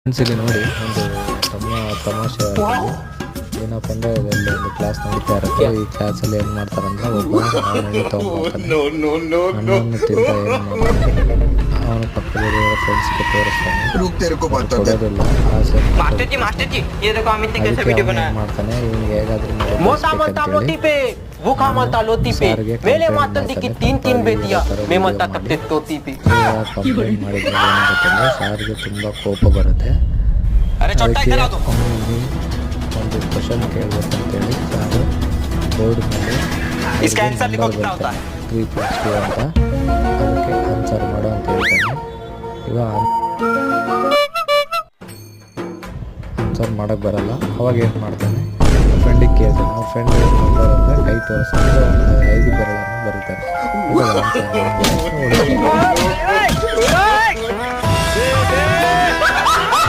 ಇಲ್ಲಿ ನೋಡಿ ಒಂದು ತಮಾಷೆ ಏನಪ್ಪ ಅಂದ್ರೆ ಇಲ್ಲಿ ಒಂದು ಕ್ಲಾಸ್ ನಡೀತಾ ಇರುತ್ತೆ. ಈ ಕ್ಲಾಸಲ್ಲಿ ಏನು ಮಾಡ್ತಾರಂದ್ರೆ ಒಬ್ಬ ಹಣ್ಣು ತೊಗೊಂಡ್ಬರ್ತಾನೆ. ಹಣ್ಣನ್ನು ತಿಂತ ಏನು ಮಾಡ್ತಾನೆ, ಅವನ ಪಕ್ಕದಲ್ಲಿ ಫ್ರೆಂಡ್ಸ್ಗೆ ತೋರಿಸ್ತಾನೆ, ಕೊಡೋದಿಲ್ಲ. ಅದಕ್ಕೆ ಅವನು ಏನು ಮಾಡ್ತಾನೆ, ಇವ್ನಿಗೆ ಹೇಗಾದ್ರೂ ಕಂಪ್ಲೇಂಟ್ ಮಾಡಿದ್ರೆ ಏನಾಗುತ್ತಂದ್ರೆ ಸಾರಿಗೆ ತುಂಬ ಕೋಪ ಬರುತ್ತೆ. ಅದಕ್ಕೆ ಒಂದು ಕ್ವಶನ್ ಕೇಳಬೇಕಂತೇಳಿ ಸಾರು ಬೋರ್ಡ್ ಮೇಲೆ 3+2 ಅಂತ ಅದಕ್ಕೆ ಆನ್ಸರ್ ಮಾಡೋ ಅಂತ ಹೇಳ್ತಾನೆ. ಇವಾಗ ಆನ್ಸರ್ ಮಾಡೋಕ್ಕೆ ಬರಲ್ಲ. ಅವಾಗ ಏನು ಮಾಡ್ತಾನೆ, ಫ್ರೆಂಡಿಗೆ ಕೇಳ್ತಾನೆ. ಅವ್ರ ಫ್ರೆಂಡ್ ಏನು ಮಾಡ್ತಾರೆ ಅಂದರೆ ಕೈ ತೋರಿಸ್ತಾರೆ, ಒಂದು 5 ಬೆರಳನ್ನು ಬರೀತಾರೆ.